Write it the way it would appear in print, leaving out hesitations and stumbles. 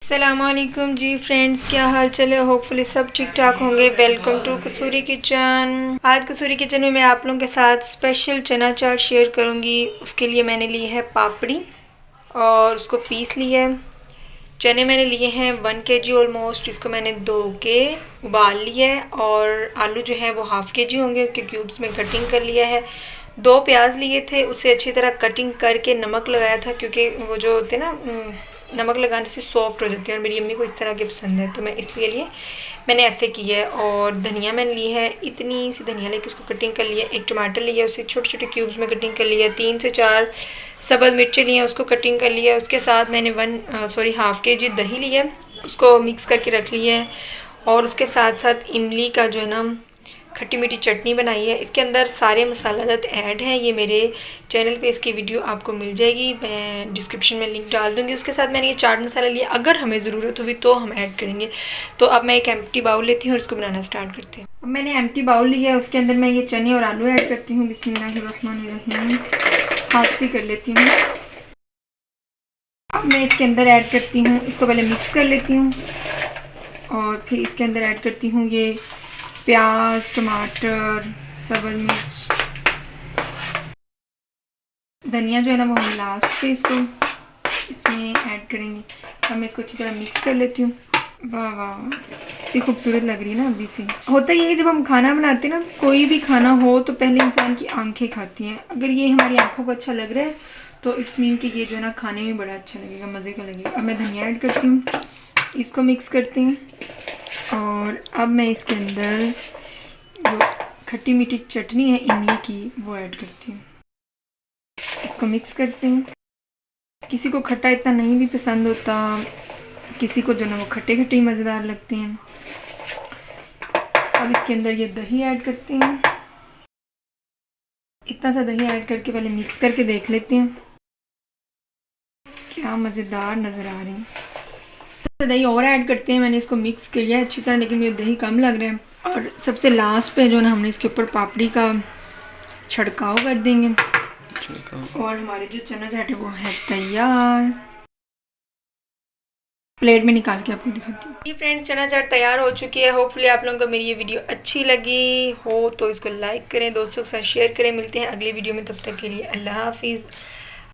अस्सलामुअलैकुम जी फ्रेंड्स, क्या हाल चल है। होपफुली सब ठीक ठाक होंगे। Welcome to Kasuri Kitchen. आज कसूरी किचन में मैं आप लोगों के साथ स्पेशल चना चाट शेयर करूंगी। उसके लिए मैंने ली है पापड़ी और उसको पीस लिया है। चने मैंने लिए हैं 1 kg ऑलमोस्ट। इसको मैंने धो के उबाल लिया है और आलू जो है वो ½ kg होंगे, उसके क्यूब्स में कटिंग कर लिया है। 2 प्याज लिए थे, उसे अच्छी तरह कटिंग करके नमक लगाया था, क्योंकि वो जो होते हैं ना नमक लगाने से सॉफ्ट हो जाती है और मेरी अम्मी को इस तरह के पसंद है, तो मैं इसलिए लिए मैंने ऐसे किया है। और धनिया मैंने ली है, इतनी सी धनिया लेके उसको कटिंग कर लिया। 1 टमाटर लिया, उसे छोटे छोटे क्यूब्स में कटिंग कर लिया। 3 से 4 सब्ज़ मिर्चें लिए, उसको कटिंग कर लिया। उसके साथ मैंने ½ kg दही लिया, उसको मिक्स करके रख लिया है। और उसके साथ साथ इमली का जो है ना खट्टी मीठी चटनी बनाई है। इसके अंदर सारे मसालाजात ऐड हैं। ये मेरे चैनल पे इसकी वीडियो आपको मिल जाएगी, मैं डिस्क्रिप्शन में लिंक डाल दूँगी। उसके साथ मैंने ये चाट मसाला लिया, अगर हमें ज़रूरत हुई तो हम ऐड करेंगे। तो अब मैं एक एम्प्टी बाउल लेती हूँ और इसको बनाना स्टार्ट करती हूँ। अब मैंने एम्प्टी बाउल लिया है, उसके अंदर मैं ये चने और आलू ऐड करती हूँ। बिस्मिल्लाहिर्रहमानिर्रहीम। हाथ से कर लेती हूँ। अब मैं इसके अंदर ऐड करती हूँ, इसको पहले मिक्स कर लेती हूँ और फिर इसके अंदर ऐड करती हूँ ये प्याज, टमाटर, सब्ज़ मिर्च, धनिया जो है ना वो हम लास्ट पे इसको इसमें ऐड करेंगे। अब मैं इसको अच्छी तरह मिक्स कर लेती हूँ। वाह वाह, इतनी खूबसूरत लग रही है ना। अभी से होता ये है, जब हम खाना बनाते हैं ना, कोई भी खाना हो तो पहले इंसान की आंखें खाती हैं। अगर ये हमारी आंखों को अच्छा लग रहा है तो इट्स मीन कि ये जो है ना खाने में बड़ा अच्छा लगेगा, मज़े का लगेगा। अब मैं धनिया ऐड करती हूँ, इसको मिक्स करती हूँ। और अब मैं इसके अंदर जो खट्टी मीठी चटनी है इमली की वो ऐड करती हूँ, इसको मिक्स करते हैं। किसी को खट्टा इतना नहीं भी पसंद होता, किसी को जो ना वो खट्टे खट्टे ही मज़ेदार लगते हैं। अब इसके अंदर ये दही ऐड करते हैं। इतना सा दही ऐड करके पहले मिक्स करके देख लेते हैं, क्या मज़ेदार नज़र आ रही है। दही और ऐड करते हैं, मैंने इसको मिक्स किया है अच्छी तरह, लेकिन ये दही कम लग रहा है। और सबसे लास्ट पे जो ना हमने इसके ऊपर पापड़ी का छिड़काव कर देंगे और हमारे जो चना चाट है वो है तैयार। प्लेट में निकाल के आपको दिखाती हूँ। ये फ्रेंड्स, चना चाट तैयार हो चुकी है। होपफुली आप लोगों को मेरी ये वीडियो अच्छी लगी हो तो इसको लाइक करें, दोस्तों के साथ शेयर करें। मिलते हैं अगली वीडियो में, तब तक के लिए अल्लाह हाफिज़।